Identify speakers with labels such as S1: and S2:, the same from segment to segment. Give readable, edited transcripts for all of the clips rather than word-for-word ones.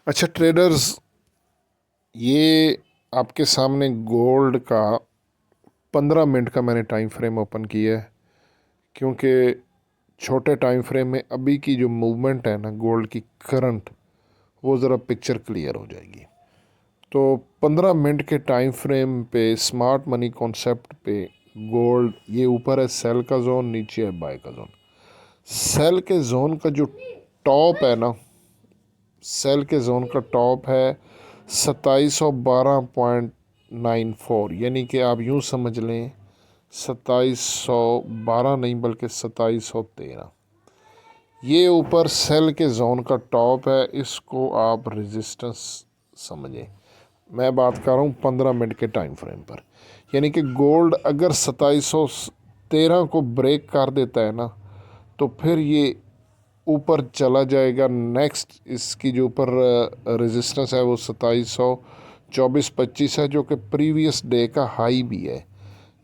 S1: अच्छा ट्रेडर्स, ये आपके सामने गोल्ड का 15 मिनट का मैंने टाइम फ्रेम ओपन किया है, क्योंकि छोटे टाइम फ्रेम में अभी की जो मूवमेंट है ना गोल्ड की करंट, वो ज़रा पिक्चर क्लियर हो जाएगी। तो 15 मिनट के टाइम फ्रेम पे स्मार्ट मनी कॉन्सेप्ट पे गोल्ड ये ऊपर है सेल का जोन, नीचे है बाय का जोन। सेल के जोन का जो टॉप है ना, सेल के जोन का टॉप है 2712.94, यानी कि आप यूँ समझ लें 2712 नहीं बल्कि 2713। ये ऊपर सेल के जोन का टॉप है, इसको आप रेजिस्टेंस समझें। मैं बात कर रहा हूँ 15 मिनट के टाइम फ्रेम पर, यानी कि गोल्ड अगर 2713 को ब्रेक कर देता है ना, तो फिर ये ऊपर चला जाएगा। नेक्स्ट इसकी जो ऊपर रेजिस्टेंस है वो 2724.25 है, जो कि प्रीवियस डे का हाई भी है।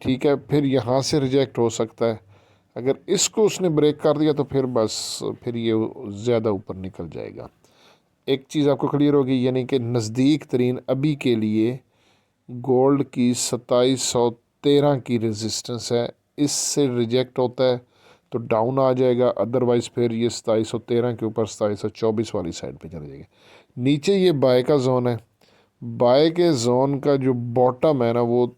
S1: ठीक है, फिर यहाँ से रिजेक्ट हो सकता है। अगर इसको उसने ब्रेक कर दिया तो फिर बस फिर ये ज़्यादा ऊपर निकल जाएगा। एक चीज़ आपको क्लियर होगी, यानी कि नज़दीक तरीन अभी के लिए गोल्ड की 2713 की रेजिस्टेंस है। इससे रिजेक्ट होता है तो डाउन आ जाएगा, अदरवाइज़ फिर ये 2713 के ऊपर 2724 वाली साइड पे चले जाएगा। नीचे ये बाय का जोन है। बाय के जोन का जो बॉटम है ना वो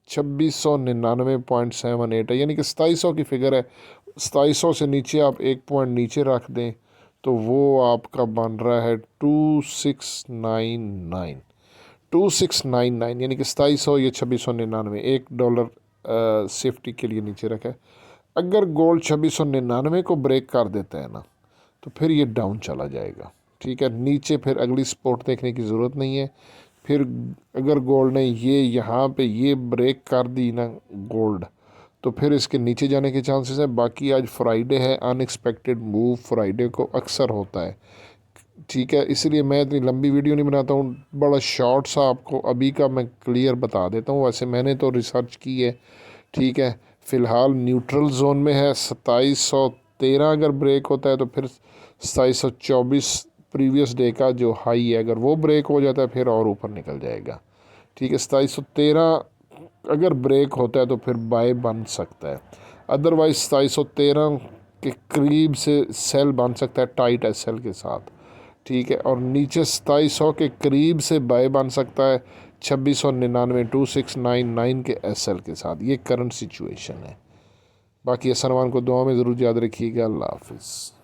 S1: 2699.78 है, यानी कि 2700 की फिगर है। 2700 से नीचे आप एक पॉइंट नीचे रख दें तो वो आपका बन रहा है 2699। 2699 यानी कि 2700 या 2699, $1 सेफ्टी के लिए नीचे रखा है। अगर गोल्ड 2699 को ब्रेक कर देता है ना, तो फिर ये डाउन चला जाएगा। ठीक है, नीचे फिर अगली सपोर्ट देखने की ज़रूरत नहीं है। फिर अगर गोल्ड ने ये यहाँ पे ये ब्रेक कर दी ना गोल्ड, तो फिर इसके नीचे जाने के चांसेस है। बाकी आज फ्राइडे है, अनएक्सपेक्टेड मूव फ्राइडे को अक्सर होता है। ठीक है, इसलिए मैं इतनी लंबी वीडियो नहीं बनाता हूँ, बड़ा शॉर्ट सा आपको अभी का मैं क्लियर बता देता हूँ। वैसे मैंने तो रिसर्च की है। ठीक है, फ़िलहाल न्यूट्रल जोन में है। 2713 अगर ब्रेक होता है तो फिर 2724 प्रीवियस डे का जो हाई है, अगर वो ब्रेक हो जाता है फिर और ऊपर निकल जाएगा। ठीक है, 2713 अगर ब्रेक होता है तो फिर बाय बन सकता है, अदरवाइज 2713 के करीब से सेल बन सकता है टाइट एस एल के साथ। ठीक है, और नीचे 2700 के करीब से बाय बन सकता है 2699 2699 के एस एल के साथ। ये करंट सिचुएशन है। बाकी असलमान को दुआ में ज़रूर याद रखिएगा। अल्लाह हाफिज़।